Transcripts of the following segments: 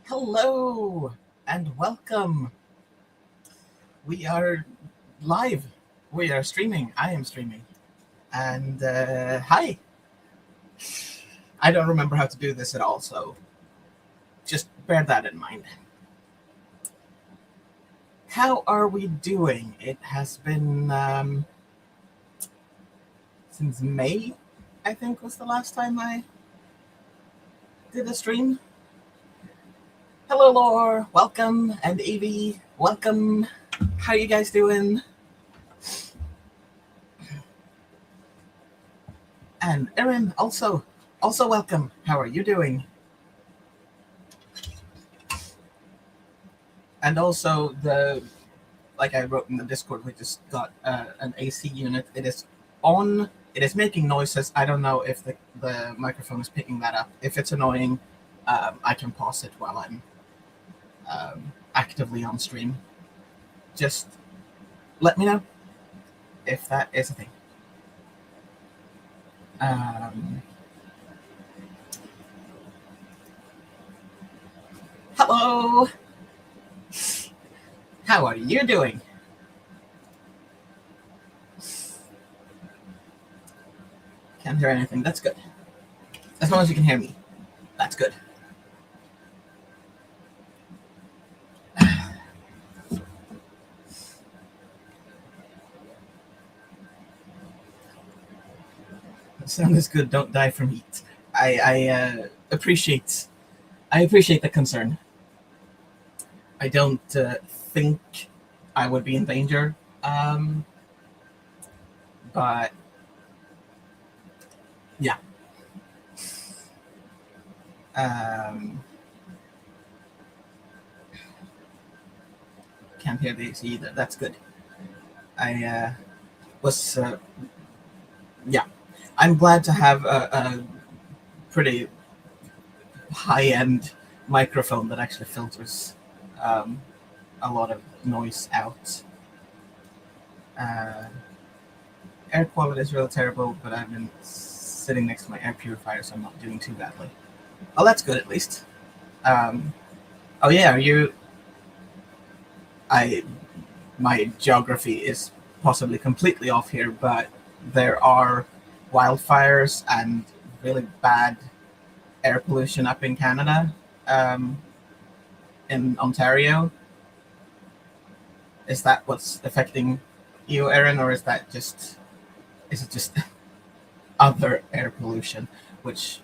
Hello and welcome. We are live. We are streaming. I am streaming. And hi. I don't remember how to do this at all, so just bear that in mind. How are we doing? It has been since May, I think was the last time I did a stream. Hello, Laura. Welcome. And Evie. Welcome. How you guys doing? And Erin, also welcome. How are you doing? And also like I wrote in the Discord, we just got an AC unit. It is on. It is making noises. I don't know if the microphone is picking that up. If it's annoying, I can pause it while I'm actively on stream. Just let me know if that is a thing. Hello. How are you doing? Can't hear anything. That's good. As long as you can hear me, that's good. Sound is good. Don't die from heat. I appreciate the concern. I don't think I would be in danger, but yeah. Can't hear the AC either. That's good. I was yeah. I'm glad to have a pretty high-end microphone that actually filters a lot of noise out. Air quality is really terrible, but I've been sitting next to my air purifier, so I'm not doing too badly. Oh, that's good at least. Oh yeah, are you? My geography is possibly completely off here, but there are wildfires and really bad air pollution up in Canada, in Ontario. Is that what's affecting you, Erin, or is it just other air pollution? Which,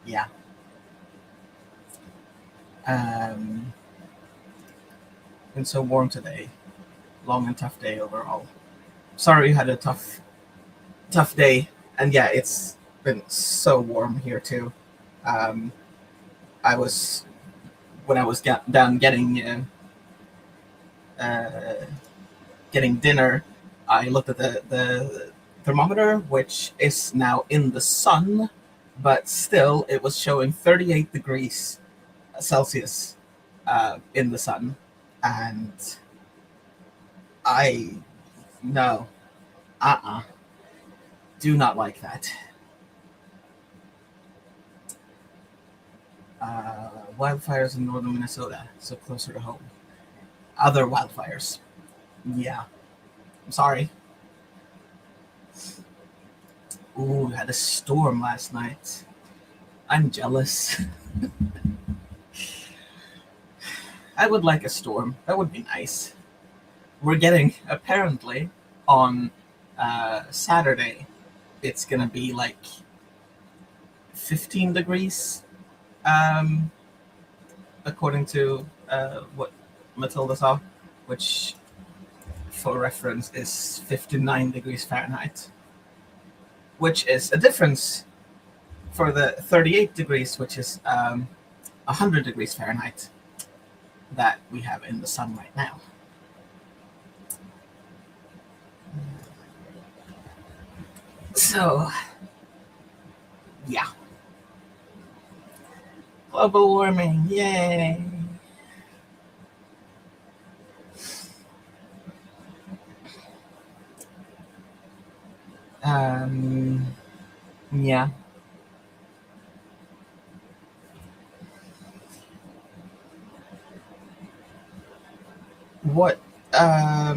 yeah. Been so warm today. Long and tough day overall. Sorry you had a tough day. And yeah, it's been so warm here too. I was when I was down getting dinner, I looked at the thermometer, which is now in the sun, but still it was showing 38 degrees Celsius in the sun, and I no, do not like that. Wildfires in northern Minnesota, so closer to home. Other wildfires. Yeah. I'm sorry. Ooh, we had a storm last night. I'm jealous. I would like a storm. That would be nice. We're getting, apparently, on Saturday, it's going to be like 15 degrees, according to what Matilda saw, which, for reference, is 59 degrees Fahrenheit, which is a difference for the 38 degrees, which is 100 degrees Fahrenheit that we have in the sun right now. So, yeah. Global warming, yay! Yeah. what are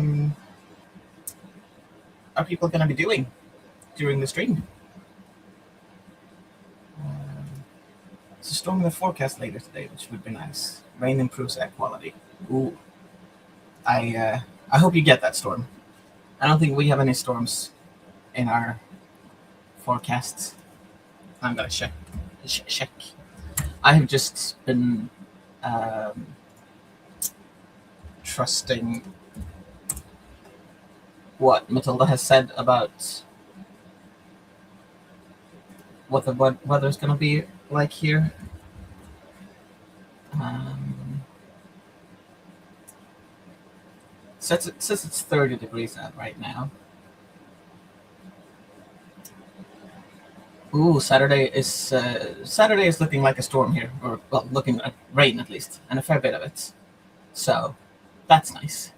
people going to be doing during the stream? It's a storm in the forecast later today, which would be nice. Rain improves air quality. Ooh, I hope you get that storm. I don't think we have any storms in our forecasts. I'm gonna check. I have just been um, trusting what Matilda has said about what the weather's gonna be like here. Says it's 30 degrees out right now. Ooh, Saturday is looking like a storm here, or well, looking like rain at least, and a fair bit of it. So that's nice.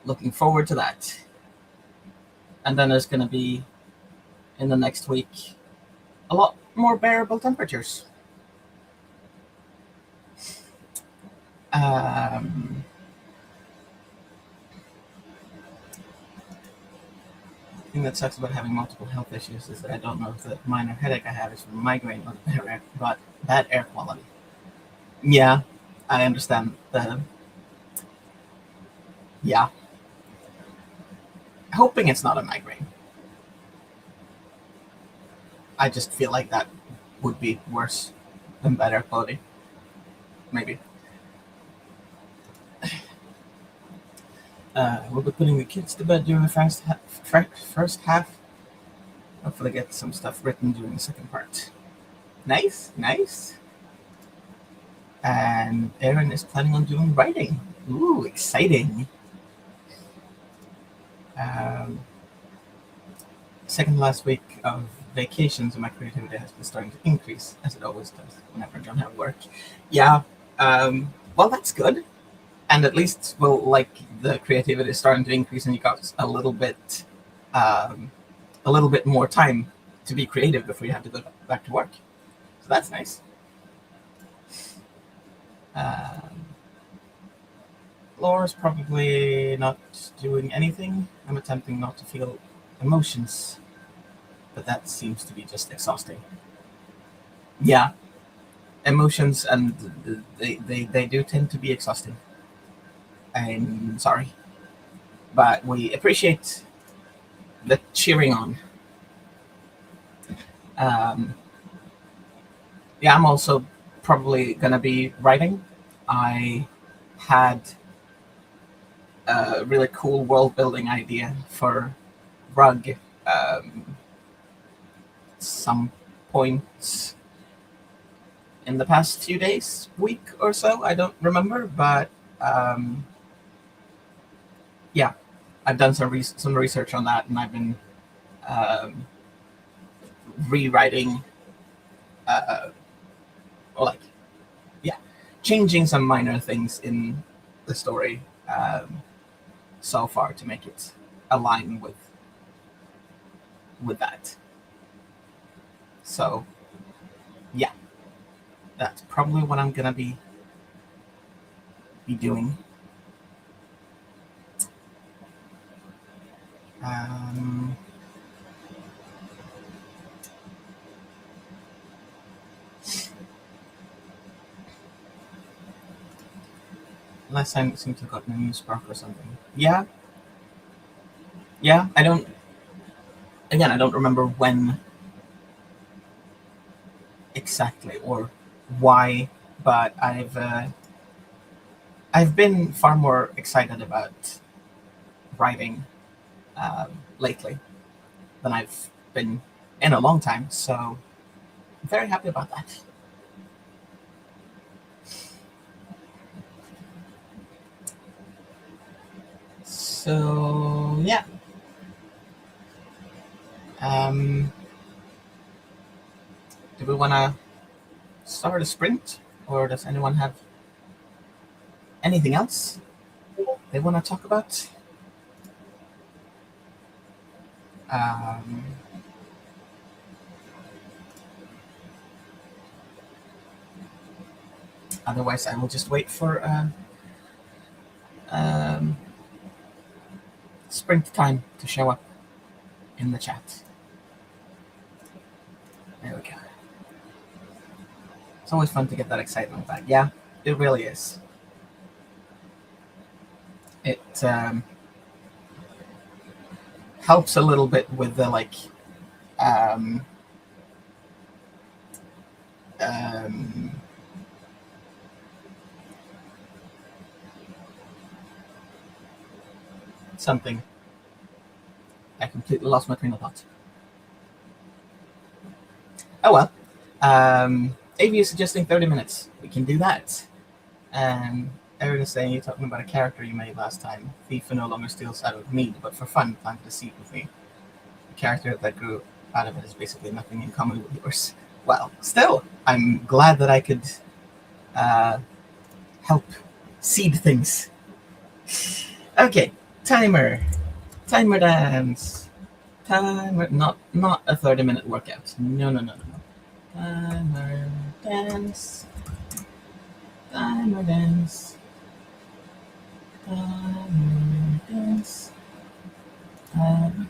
Looking forward to that. And then there's gonna be in the next week a lot more bearable temperatures. The thing that sucks about having multiple health issues is that I don't know if the minor headache I have is from migraine or bad air quality. Yeah, I understand. Yeah, hoping it's not a migraine. I just feel like that would be worse than bad air quality. Maybe. We'll be putting the kids to bed during the first half. Hopefully get some stuff written during the second part. Nice. And Aaron is planning on doing writing. Ooh, exciting. Second last week of vacations and my creativity has been starting to increase, as it always does whenever I don't have work. Yeah, well, that's good. And at least, well, like the creativity is starting to increase, and you got a little bit more time to be creative before you have to go back to work. So that's nice. Laura's probably not doing anything. I'm attempting not to feel emotions, but that seems to be just exhausting. Yeah, emotions, and they do tend to be exhausting. I'm sorry, but we appreciate the cheering on. Yeah, I'm also probably gonna be writing. I had a really cool world building idea for Rug some point in the past few days, week or so. I don't remember, but yeah, I've done some research on that, and I've been rewriting, or like, yeah, changing some minor things in the story so far to make it align with that. So yeah, that's probably what I'm gonna be doing. Last time it seemed to have gotten a new spark or something. Yeah. I don't. Again, I don't remember when exactly or why, but I've been far more excited about writing lately than I've been in a long time. So I'm very happy about that. So yeah. Do we want to start a sprint, or does anyone have anything else they want to talk about? Otherwise, I will just wait for sprint time to show up in the chat. There we go. It's always fun to get that excitement back. Yeah, it really is. It helps a little bit with the um, um, something. I completely lost my train of thought. Oh well. Avi is suggesting 30 minutes. We can do that. Erin is saying you're talking about a character you made last time. Thief no longer steals out of meat, but for fun, plant the seed with me. The character that grew out of it is basically nothing in common with yours. Well, still, I'm glad that I could help seed things. Okay, timer. Timer dance. Timer, not a 30-minute workout. No, no, no, no, no. Timer dance. Timer dance. Timer dance. Timer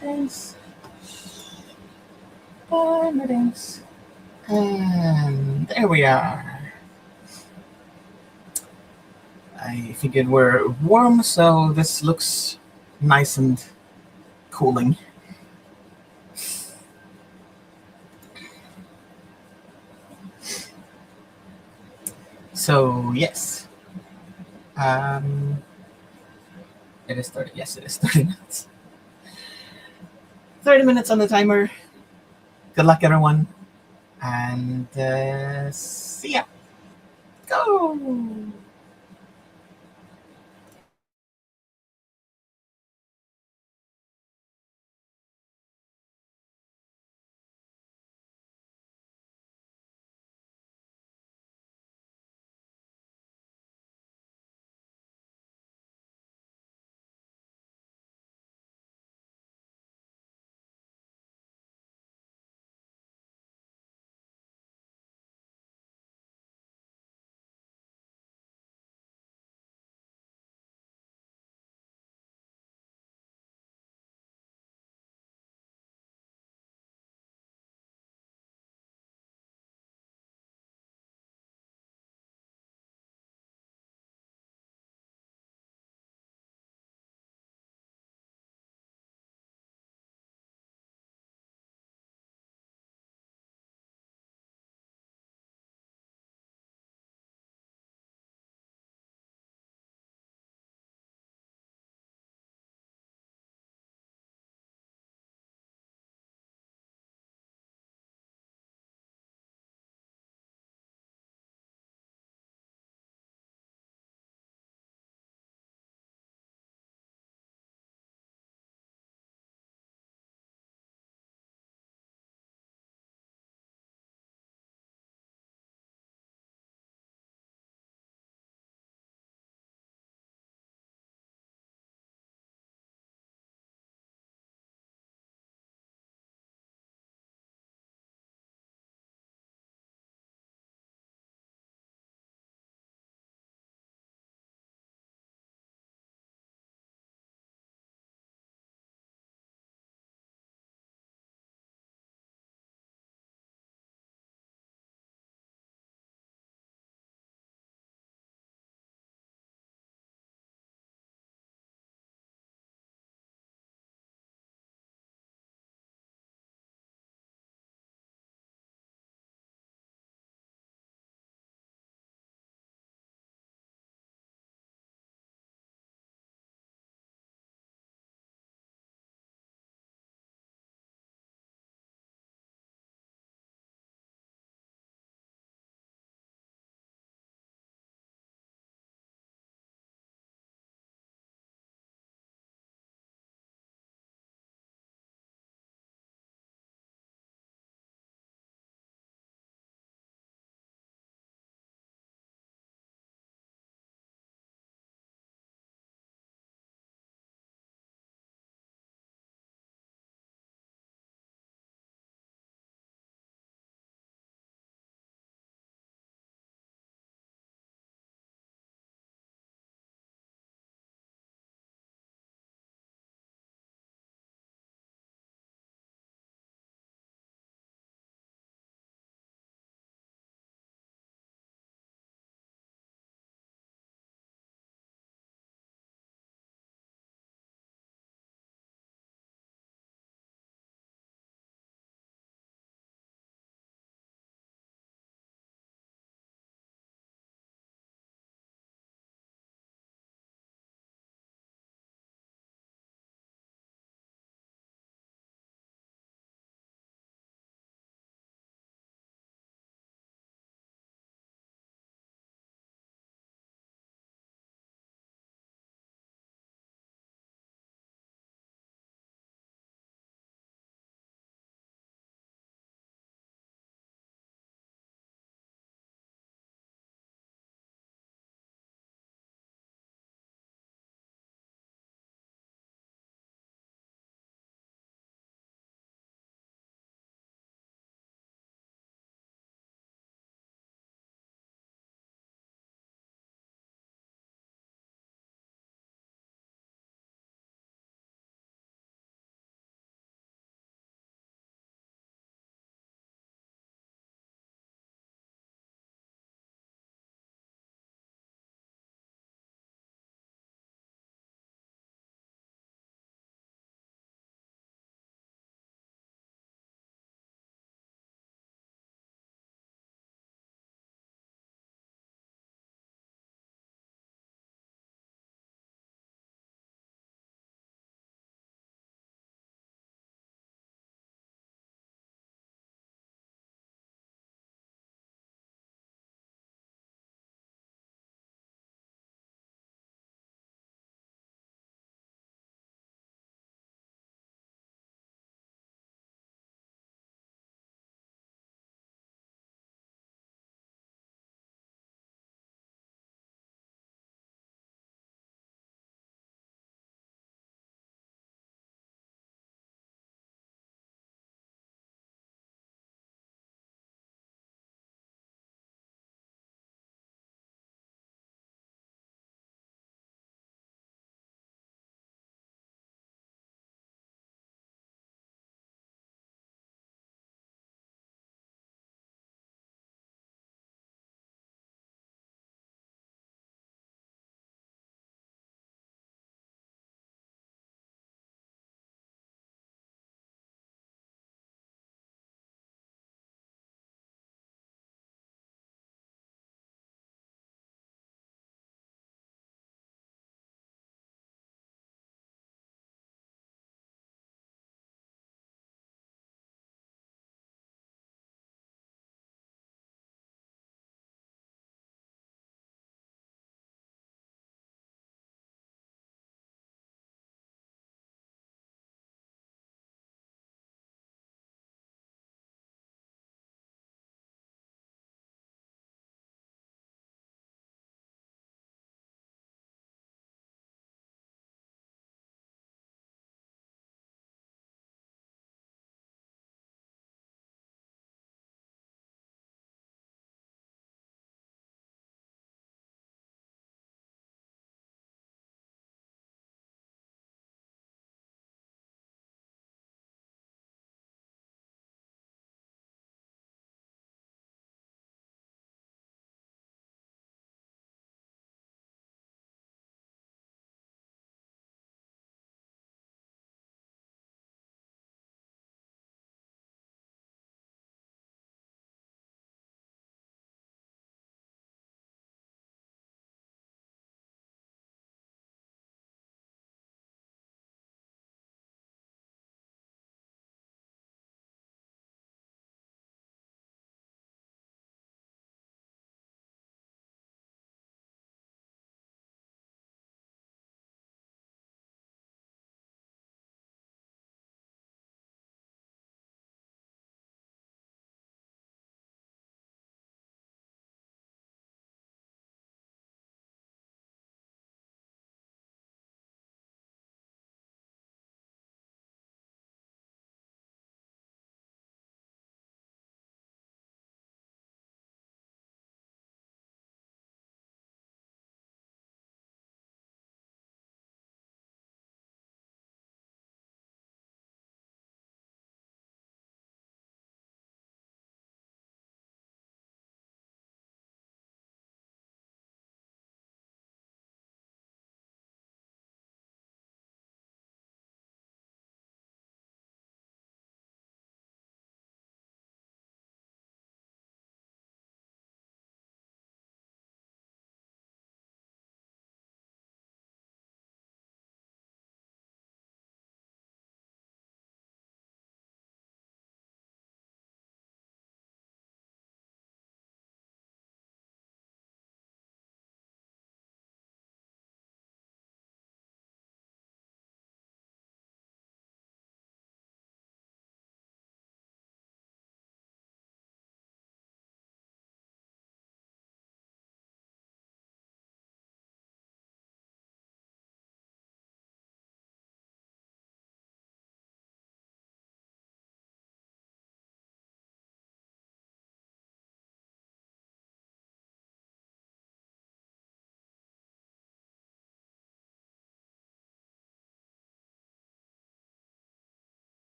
dance. Timer dance. And there we are. I figured we're warm, so this looks nice and cooling. So yes, it is 30. Yes, it is 30 minutes. 30 minutes on the timer. Good luck, everyone, and see ya. Go.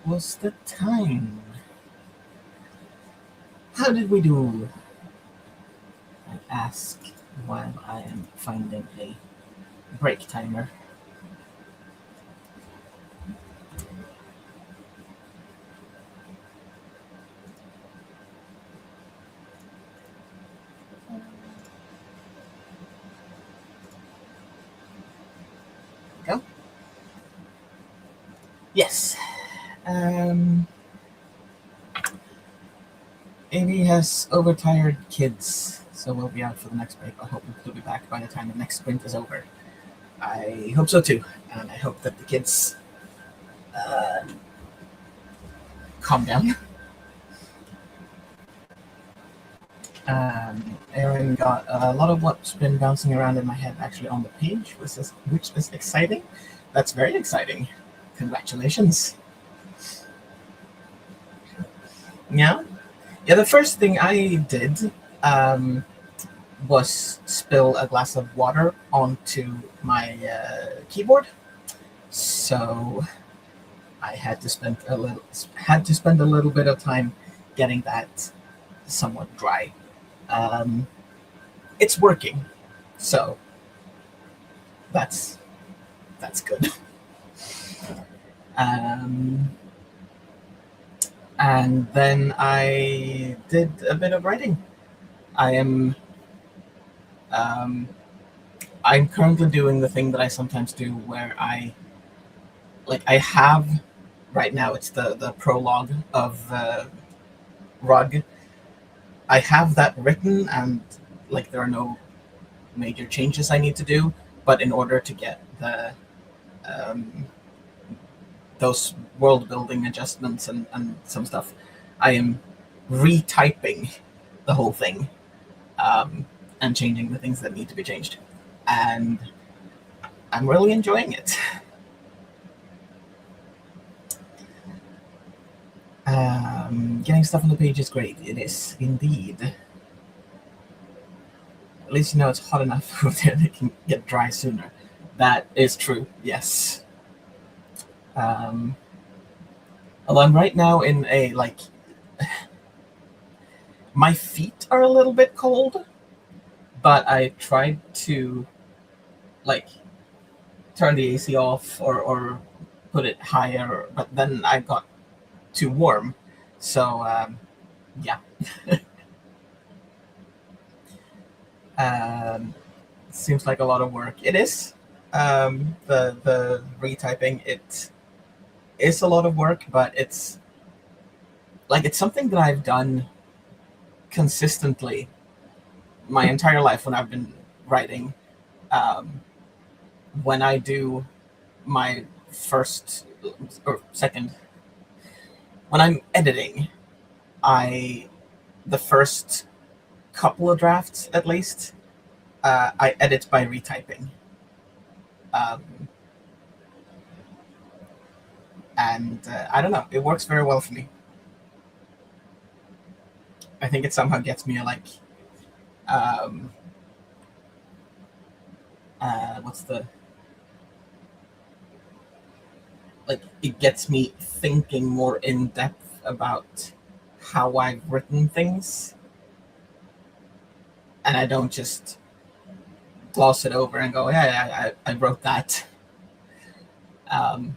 was the time? How did we do? I ask while I am finding a break timer. Go. Yes. Um, Amy has overtired kids, so we'll be out for the next break. I hope to be back by the time the next sprint is over. I hope so too, and I hope that the kids uh, calm down. Aaron got a lot of what's been bouncing around in my head actually on the page, which is exciting. That's very exciting. Congratulations. Yeah. Yeah, the first thing I did was spill a glass of water onto my keyboard. So I had to spend a little bit of time getting that somewhat dry. Um, it's working, so that's that's good. Um, and then I did a bit of writing. I am um, I'm currently doing the thing that I sometimes do, where I have right now. It's the prologue of Rug. I have that written, and there are no major changes I need to do. But in order to get the um, those world building adjustments and some stuff, I am retyping the whole thing, and changing the things that need to be changed. And I'm really enjoying it. Getting stuff on the page is great. It is indeed. At least you know it's hot enough that it can get dry sooner. That is true. Yes. Um, Although I'm right now in a my feet are a little bit cold, but I tried to like turn the AC off or put it higher, but then I got too warm. So yeah. um, Seems like a lot of work. It is. The retyping, it is a lot of work, but it's something that I've done consistently my entire life when I've been writing. Um, when I do my first or second, when I'm editing, I the first couple of drafts at least, I edit by retyping, um, and I don't know, it works very well for me. I think it somehow gets me um, what's the it gets me thinking more in depth about how I've written things, and I don't just gloss it over and go, yeah, I wrote that. Um,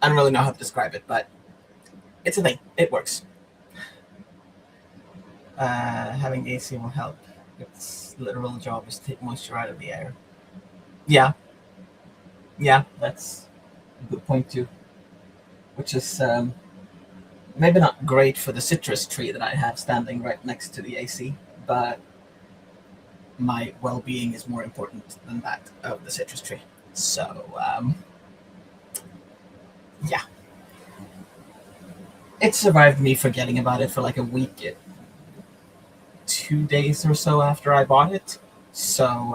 I don't really know how to describe it, but it's a thing. It works. Having AC will help. Its literal job is to take moisture out of the air. Yeah, yeah, that's a good point too. Which is maybe not great for the citrus tree that I have standing right next to the AC, but my well-being is more important than that of the citrus tree. So yeah, it survived me forgetting about it for like a week, 2 days or so after I bought it. So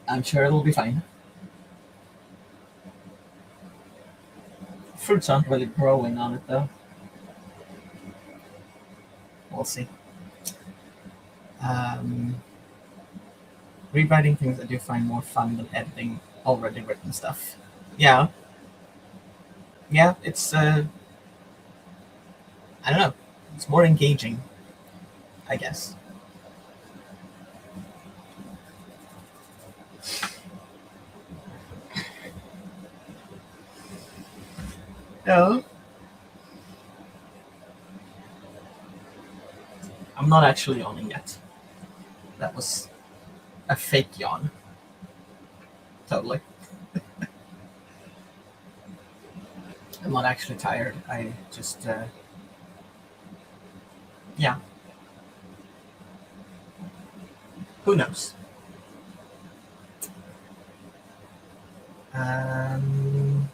I'm sure it'll be fine. Fruits aren't really growing on it though. We'll see. Um, Rewriting things I do find more fun than editing already written stuff. Yeah, yeah. It's I don't know. It's more engaging, I guess. No, I'm not actually yawning yet. That was a fake yawn. Totally. I'm not actually tired. I just, yeah. Who knows? Um,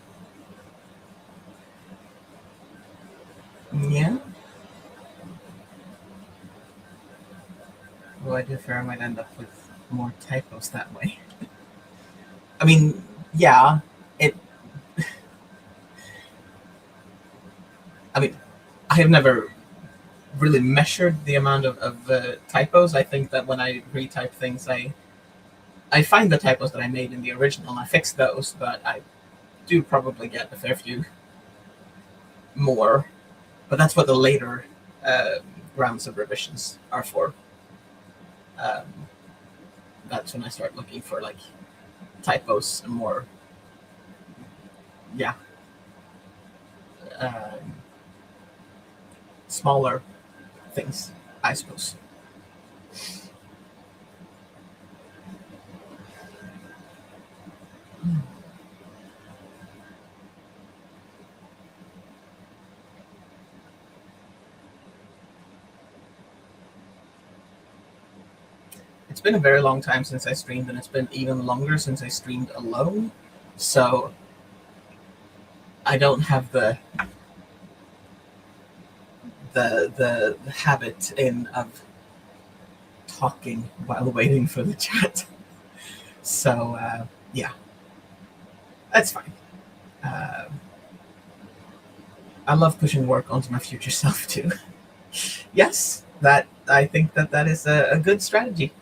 yeah. Well, I do fear I might end up with more typos that way. I mean, yeah. It. I mean, I have never really measured the amount of typos. I think that when I retype things, I find the typos that I made in the original and I fix those, but I do probably get a fair few more. But that's what the later uh, rounds of revisions are for. Um, that's when I start looking for like typos and more, yeah, um, smaller things, I suppose. It's been a very long time since I streamed, and it's been even longer since I streamed alone. So I don't have the habit in of talking while waiting for the chat. So yeah, that's fine. Uh, I love pushing work onto my future self too. Yes, that I think that that is a good strategy.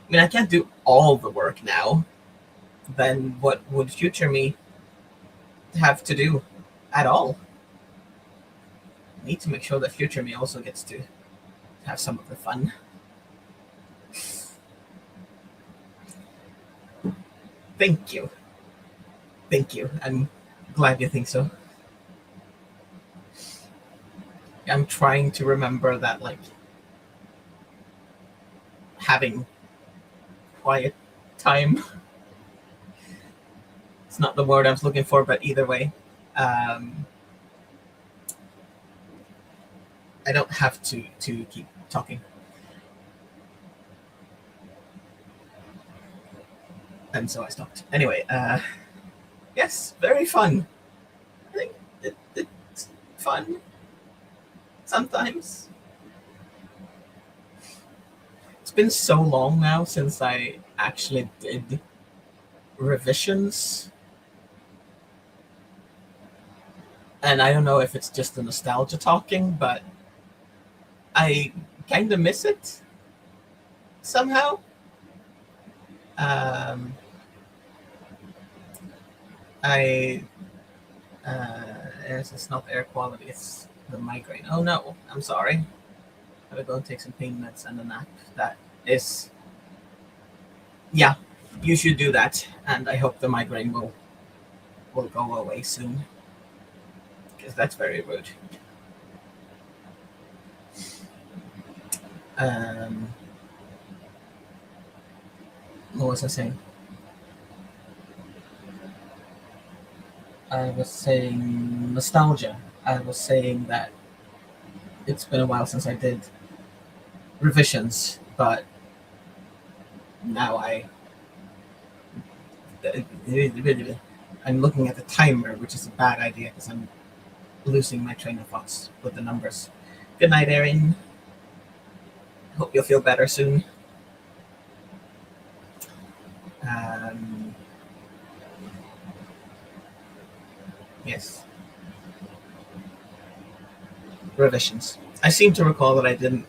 I mean, I can't do all the work now. Then what would future me have to do at all? I need to make sure that future me also gets to have some of the fun. Thank you. Thank you. I'm glad you think so. I'm trying to remember that, like, having quiet time. It's not the word I was looking for, but either way, um, I don't have to keep talking. And so I stopped. Anyway, yes, very fun. I think it's fun sometimes. It's been so long now since I actually did revisions, and I don't know if it's just the nostalgia talking, but I kind of miss it somehow. Um, I it's not air quality; it's the migraine. Oh no, I'm sorry. Gotta go and take some pain meds and a nap. That is, yeah, you should do that, and I hope the migraine will go away soon, because that's very rude. Um, what was I saying? I was saying nostalgia. I was saying that it's been a while since I did revisions, but now I'm looking at the timer, which is a bad idea because I'm losing my train of thoughts with the numbers. Good night, Erin. Hope you'll feel better soon. Um, yes. Revisions. I seem to recall that I didn't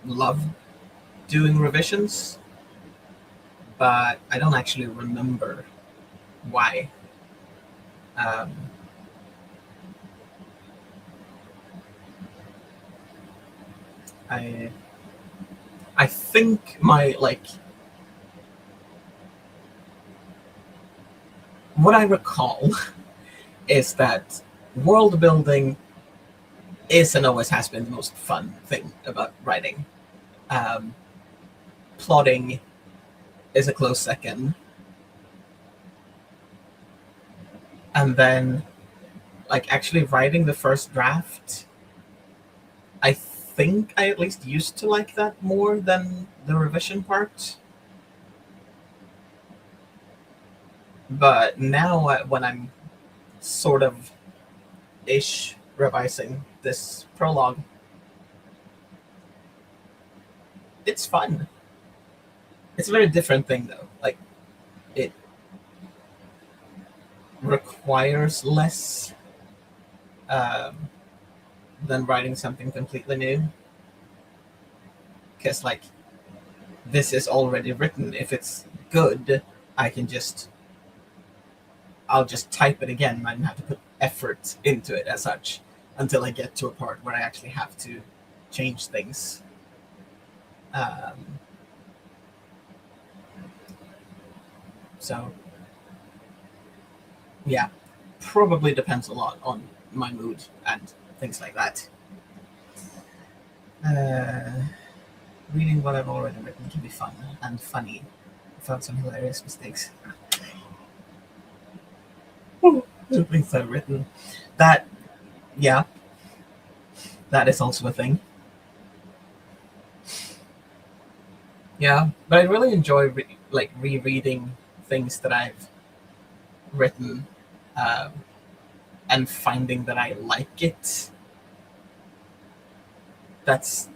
love doing revisions, but I don't actually remember why. Um, I I think my like what I recall is that world building is and always has been the most fun thing about writing. Um, Plotting is a close second, and then like actually writing the first draft. I think I at least used to like that more than the revision part. But now, when I'm sort of ish revising this prologue, it's fun. It's a very different thing though. Like it requires less um, than writing something completely new. Because like this is already written. If it's good, I can just I'll just type it again. I don't have to put effort into it as such until I get to a part where I actually have to change things. Um, so yeah, probably depends a lot on my mood and things like that. Uh, Reading what I've already written can be fun and funny. I found some hilarious mistakes. Things I've written. That, yeah, that is also a thing. Yeah, but I really enjoy like rereading things that I've written, um, and finding that I like it. That's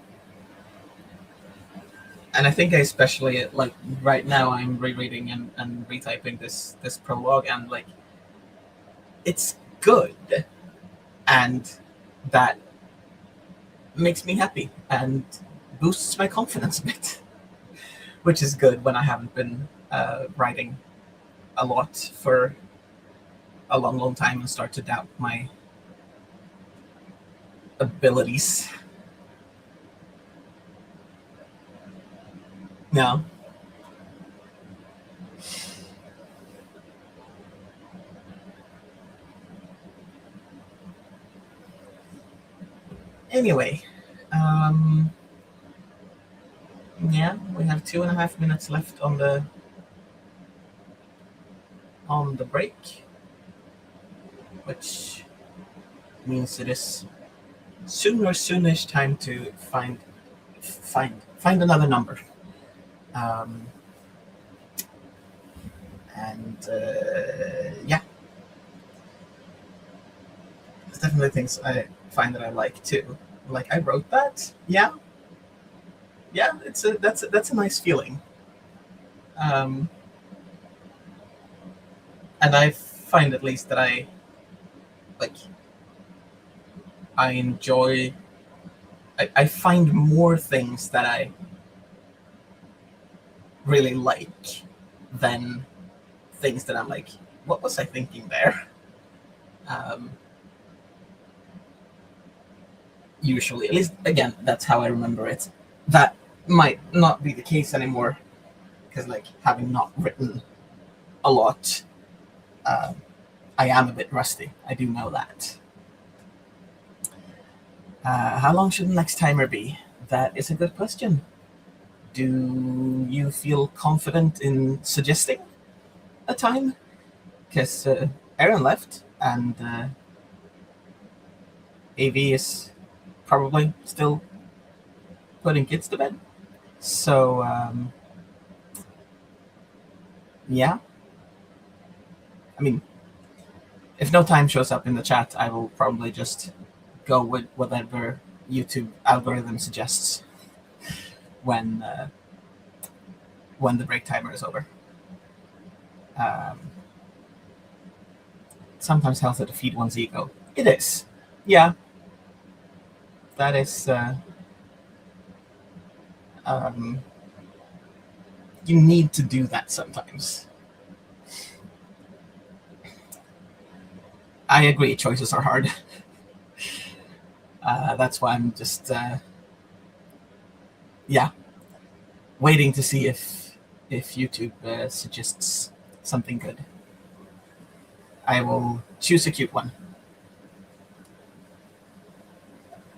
And I think I especially like right now I'm rereading and retyping this prologue, and like it's good, and that makes me happy and boosts my confidence a bit, which is good when I haven't been writing a lot for a long time and start to doubt my abilities. No. Anyway, um, yeah, we have 2.5 minutes left on the break, which means it is soonish time to find another number. Um, and yeah, there's definitely things I find that I like too. Like I wrote that. Yeah, yeah. That's a nice feeling. Um, and I find at least that like I enjoy. I find more things that I really like than things that I'm like, what was I thinking there? Um, Usually, at least again, that's how I remember it. That might not be the case anymore because, like, having not written a lot, um, I am a bit rusty. I do know that. How long should the next timer be? That is a good question. Do you feel confident in suggesting a time? Because Aaron left, and AV is probably still putting kids to bed. So, yeah. I mean, if no time shows up in the chat, I will probably just go with whatever YouTube algorithm suggests when uh, when the break timer is over. Um, Sometimes healthy to feed one's ego. It is. Yeah, that is. Um, you need to do that sometimes. I agree, choices are hard. That's why I'm just yeah, waiting to see if YouTube suggests something good. I will choose a cute one.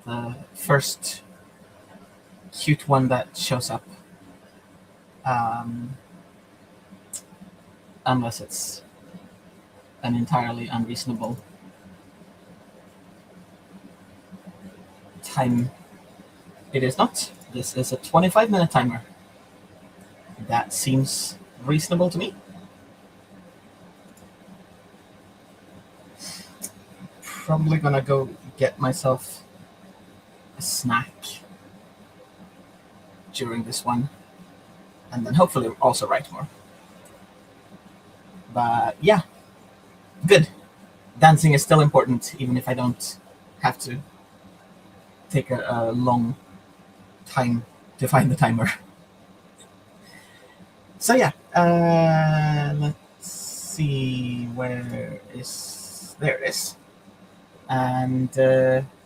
The first cute one that shows up, um, unless it's an entirely unreasonable time. It is not. This is a 25-minute timer. That seems reasonable to me. Probably gonna go get myself a snack during this one, and then hopefully also write more. But yeah, good. Dancing is still important, even if I don't have to take a long time to find the timer. So yeah, let's see, where is, there it is. And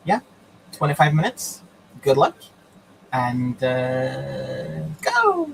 yeah, 25 minutes. Good luck, and go.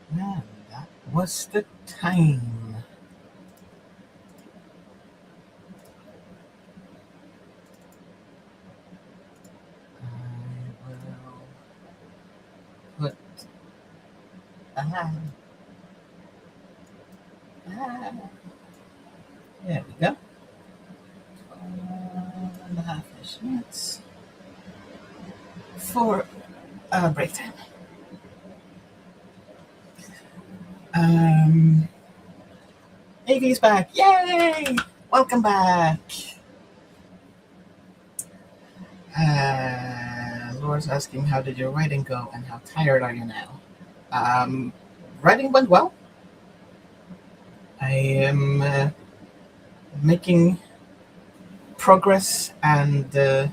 And that was the time. I will put ah, ah, there we go. 1.5 minutes for break time. Um, AV's back. Yay! Welcome back. Laura's asking, how did your writing go and how tired are you now? Writing went well. I am making progress and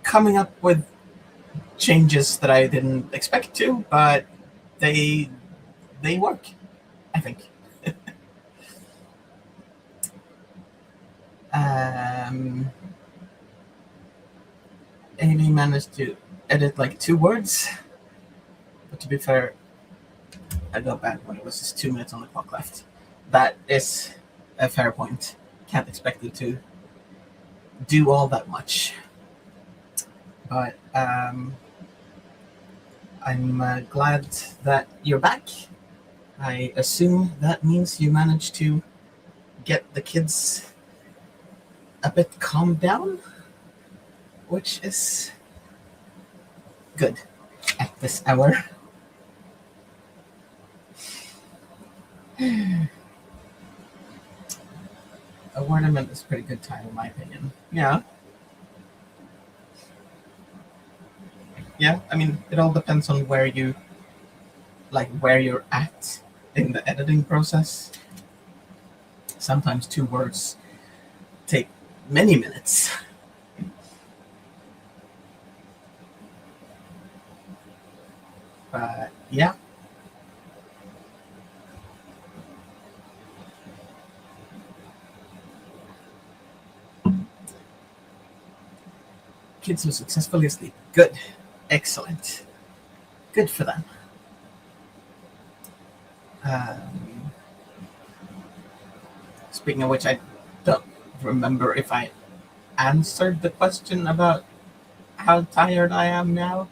coming up with changes that I didn't expect to, but they work, I think. Amy managed to edit like 2 words, but to be fair, I got back when it was just 2 minutes on the clock left. That is a fair point. Can't expect it to do all that much. But I'm glad that you're back. I assume that means you managed to get the kids a bit calmed down, which is good at this hour. A word a minute is a pretty good time, in my opinion. Yeah. Yeah, I mean, it all depends on where you're at in the editing process. Sometimes 2 words take many minutes. But yeah. Kids who successfully asleep. Good. Excellent. Good for them. Speaking of which, I don't remember if I answered the question about how tired I am now.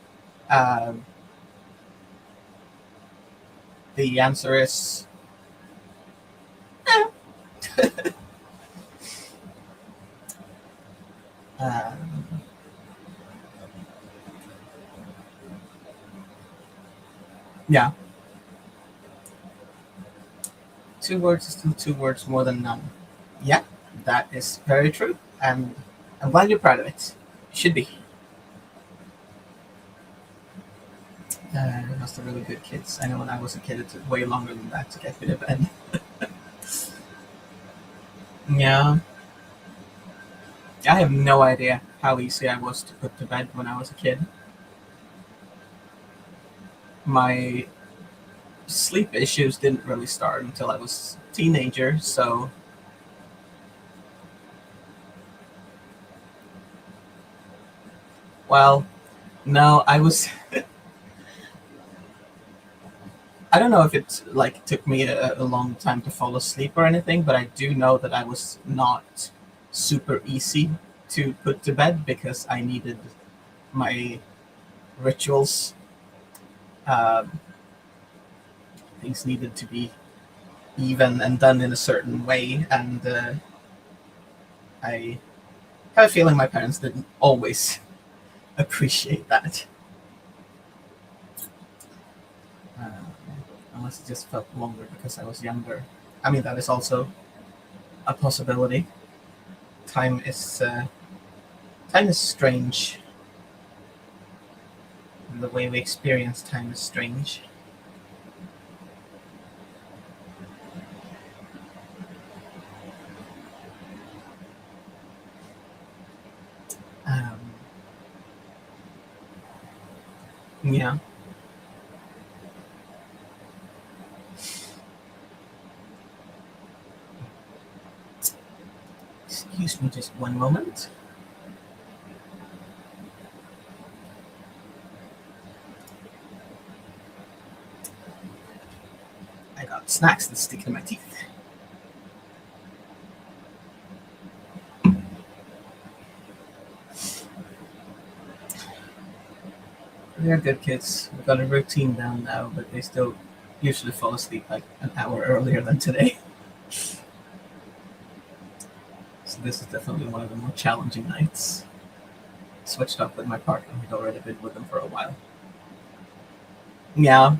The answer is yeah. 2 words is still 2 words more than none. Yeah, that is very true, and I'm glad you're proud of it. You should be. You must have really good kids. I know when I was a kid, it took way longer than that to get me to bed. Yeah. I have no idea how easy I was to put to bed when I was a kid. My sleep issues didn't really start until I was a teenager, so well, no, I was I don't know if it like took me a long time to fall asleep or anything, but I do know that I was not super easy to put to bed because I needed my rituals. Um, things needed to be even and done in a certain way, and I have a feeling my parents didn't always appreciate that. Uh, Unless it just felt longer because I was younger. I mean, that is also a possibility. Time is time is strange. And the way we experience time is strange. Um, yeah. Excuse me just one moment. snacks that stick in my teeth. They're good kids. We've got a routine down now, but they still usually fall asleep like an hour earlier than today. So this is definitely one of the more challenging nights. Switched up with my partner. We'd already been with them for a while. Yeah.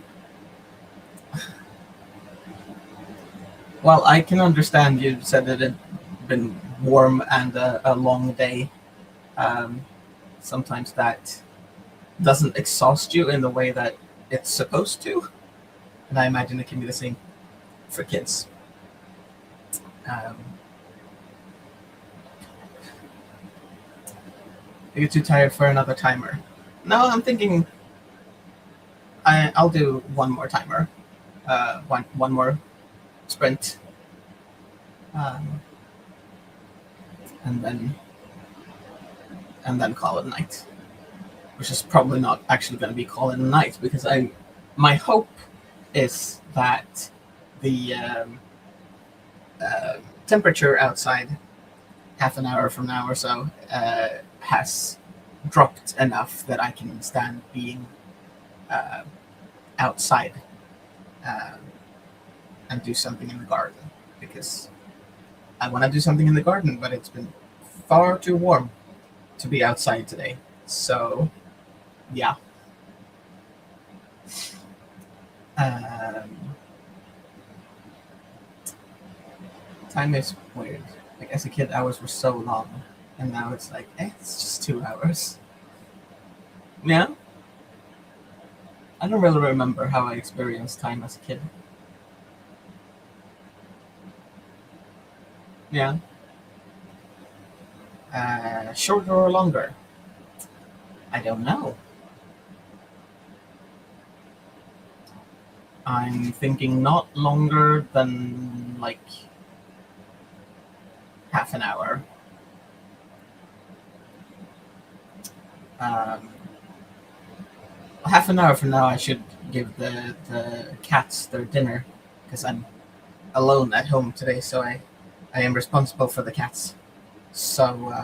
Well, I can understand you said that it'd been warm and a long day. Um, Sometimes that doesn't exhaust you in the way that it's supposed to. And I imagine it can be the same for kids. Um, you get too tired for another timer. No, I'm thinking I'll do one more timer, one more sprint, um, and then call it a night. Which is probably not actually going to be called a night because my hope is that the temperature outside half an hour from now or so has dropped enough that I can stand being outside uh, and do something in the garden because I want to do something in the garden, but it's been far too warm to be outside today. So, yeah. Time is weird. Like as a kid, hours were so long, and now it's like, it's just 2 hours. Yeah. I don't really remember how I experienced time as a kid. Yeah. Shorter or longer? I don't know. I'm thinking not longer than like half an hour. Half an hour from now, I should give the cats their dinner because I'm alone at home today, so I am responsible for the cats. So,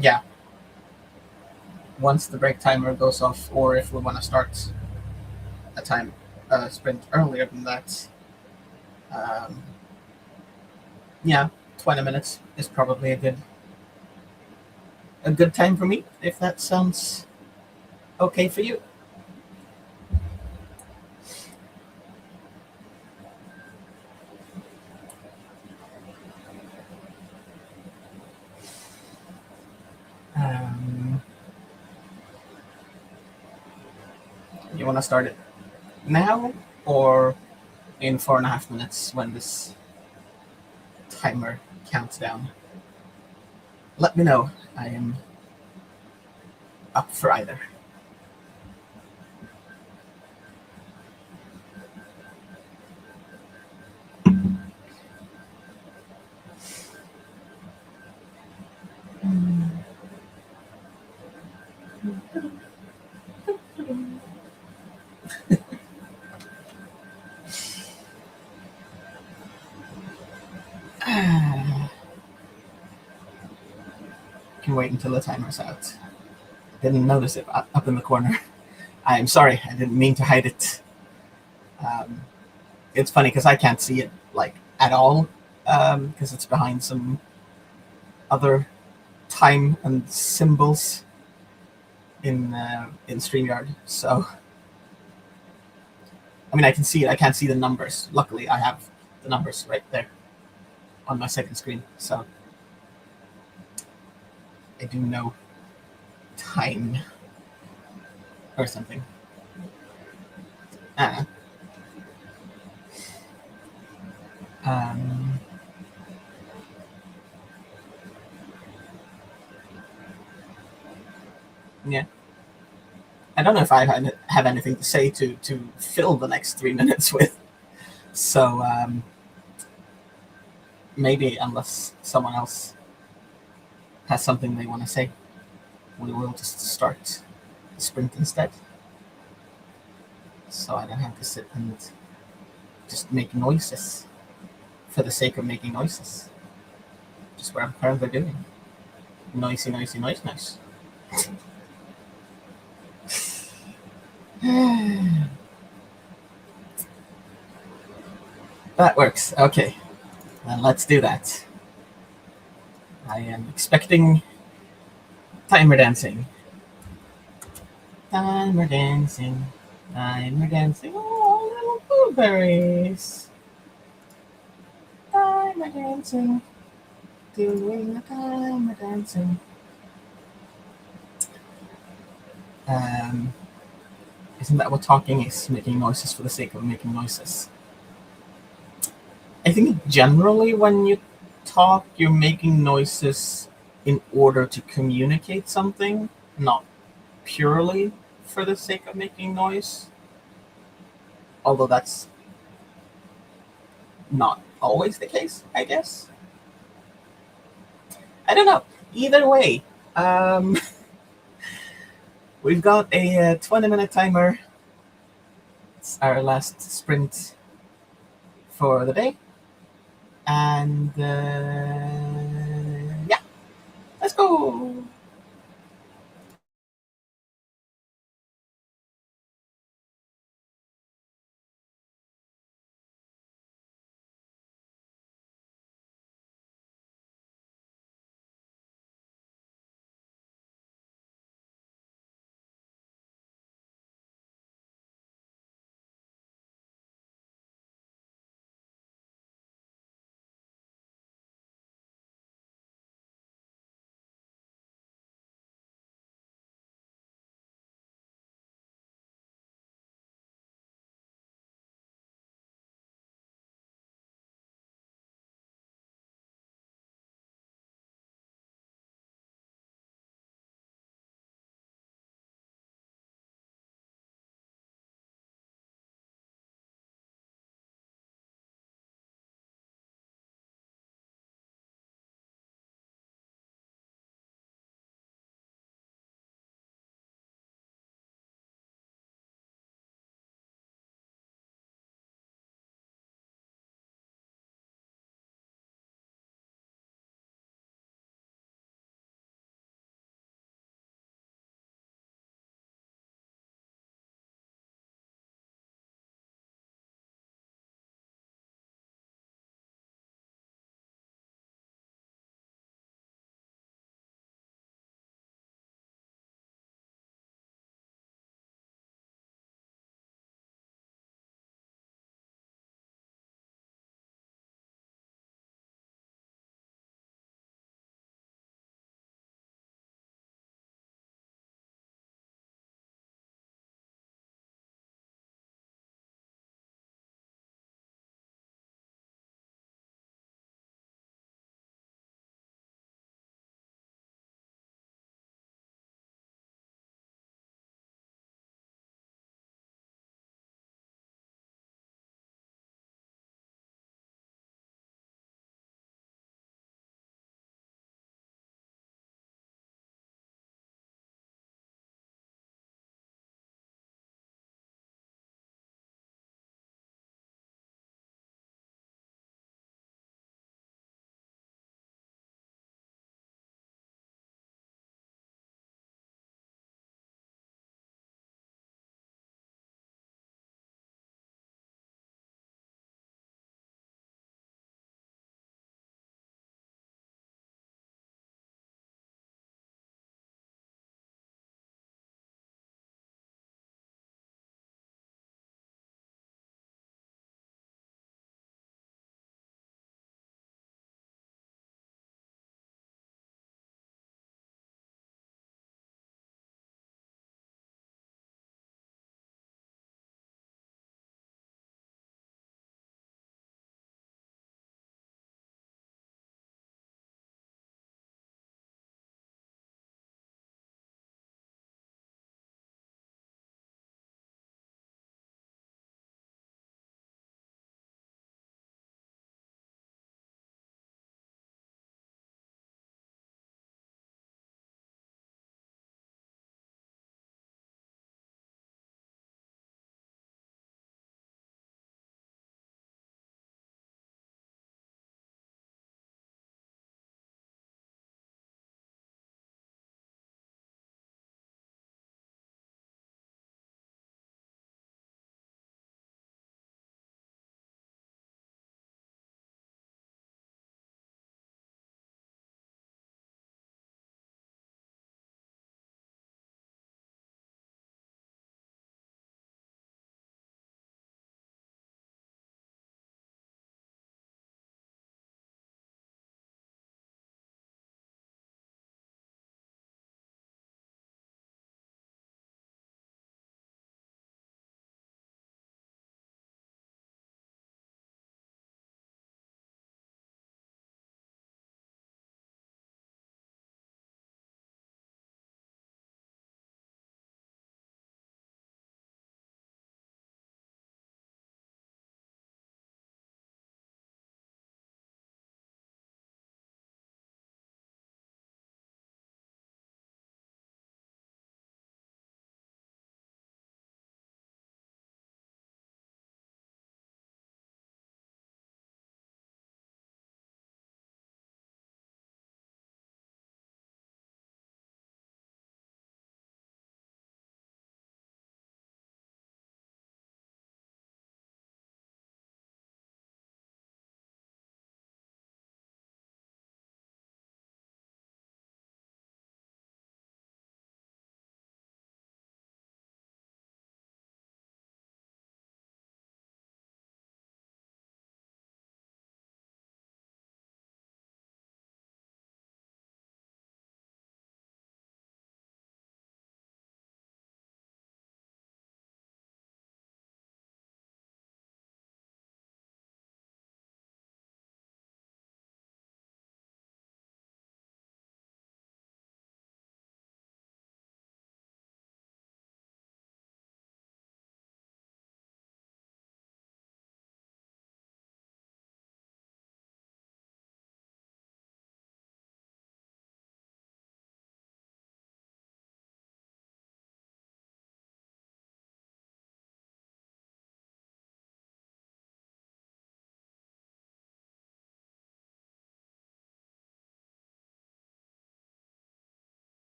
yeah. Once the break timer goes off, or if we want to start a sprint earlier than that, um, yeah, 20 minutes is probably a good time for me, if that sounds okay for you. Um, you want to start it now or in 4.5 minutes when this timer counts down? Let me know. I am up for either. Can wait until the timer's out. Didn't notice it up in the corner. I'm sorry, I didn't mean to hide it. Um, it's funny because I can't see it like at all because it's behind some other time and symbols in StreamYard. So, I mean, I can see it. I can't see the numbers. Luckily, I have the numbers right there on my second screen. So, I do know time or something. Uh, um, yeah. I don't know if I have anything to say to fill the next 3 minutes with. So maybe unless someone else has something they want to say, we will just start the sprint instead. so I don't have to sit and just make noises for the sake of making noises. Just what I'm currently doing. Noisy, noisy, noise, noise. That works. Okay, then let's do that. I am expecting timer dancing. Timer dancing. Timer dancing. Oh, little blueberries. Timer dancing. Doing the timer dancing. Um, isn't that what talking is? Making noises for the sake of making noises. I think generally when you talk, you're making noises in order to communicate something, not purely for the sake of making noise. Although that's not always the case, I guess. I don't know. Either way, um, we've got a 20-minute timer. It's our last sprint for the day. And yeah, let's go.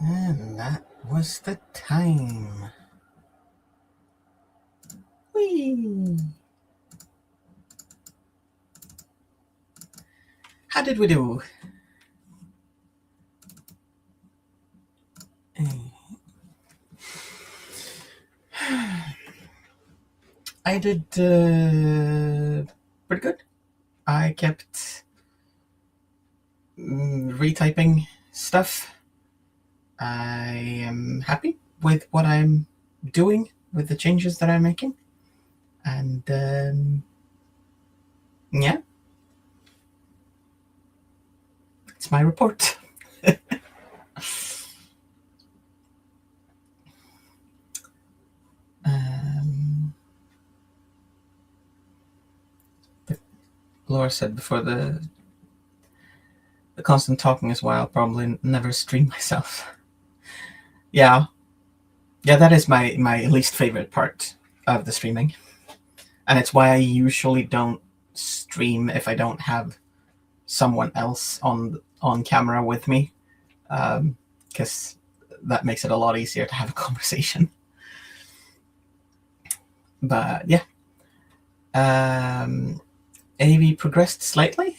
And that was the time. Whee! How did we do? I did pretty good. I kept retyping stuff. I am happy with what I'm doing, with the changes that I'm making. And yeah, it's my report. Laura said before, the constant talking is why I'll probably never stream myself. Yeah, that is my least favorite part of the streaming, and it's why I usually don't stream if I don't have someone else on camera with me, because that makes it a lot easier to have a conversation. But yeah, AV progressed slightly.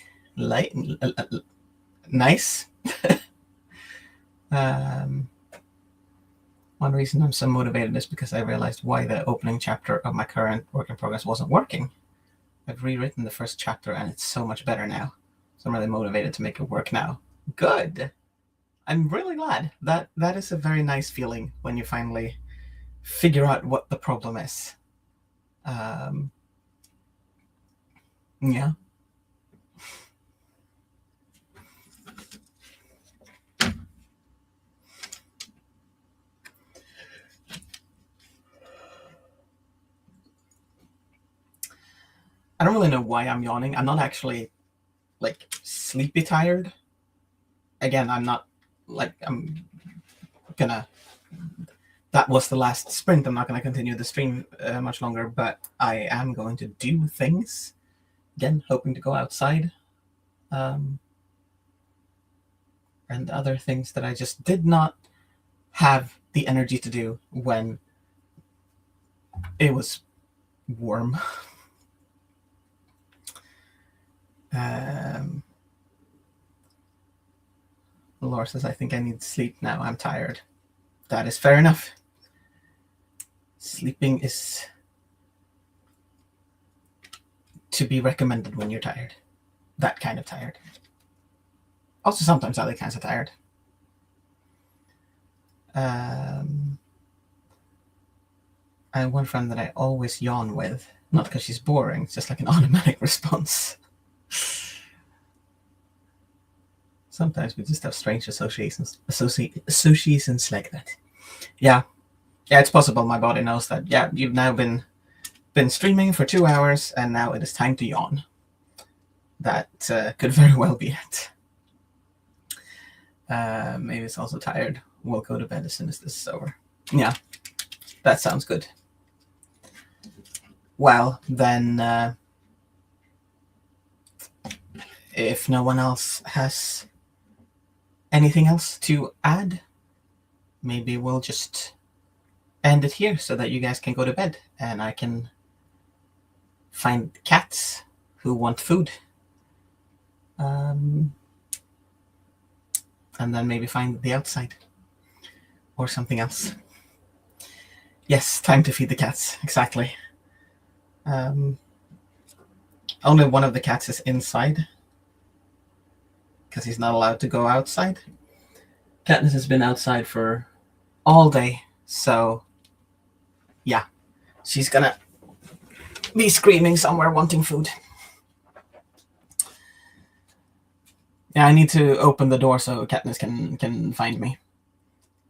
Nice. One reason I'm so motivated is because I realized why the opening chapter of my current work in progress wasn't working. I've rewritten the first chapter and it's so much better now. So I'm really motivated to make it work now. Good. I'm really glad. That is a very nice feeling when you finally figure out what the problem is. Yeah. I don't really know why I'm yawning. I'm not actually like sleepy tired. Again, I'm not like I'm gonna. That was the last sprint. I'm not gonna continue the stream much longer, but I am going to do things. Again, hoping to go outside, and other things that I just did not have the energy to do when it was warm. Laura says, I think I need sleep now. I'm tired. That is fair enough. Sleeping is to be recommended when you're tired. That kind of tired. Also, sometimes other kinds of tired. I have one friend that I always yawn with. Not because she's boring, it's just like an automatic response. Sometimes we just have strange associations like that. Yeah, it's possible my body knows that. Yeah, you've now been streaming for 2 hours, and now it is time to yawn. That could very well be it. Maybe it's also tired. We'll go to bed as soon as this is over. Yeah, that sounds good. Well, then, if no one else has anything else to add, maybe we'll just end it here so that you guys can go to bed and I can find cats who want food. And then maybe find the outside or something else. Yes, time to feed the cats, exactly. Only one of the cats is inside because he's not allowed to go outside. Katniss has been outside for all day, so yeah, she's gonna be screaming somewhere wanting food. Yeah, I need to open the door so Katniss can find me.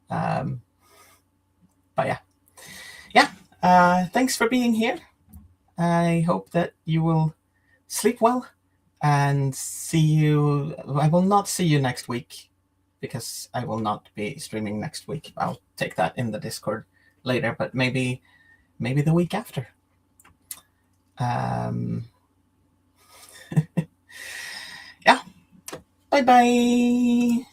But yeah. Thanks for being here. I hope that you will sleep well and see you. I will not see you next week because I will not be streaming next week. I'll take that in the Discord later, but maybe the week after. Yeah. Bye-bye.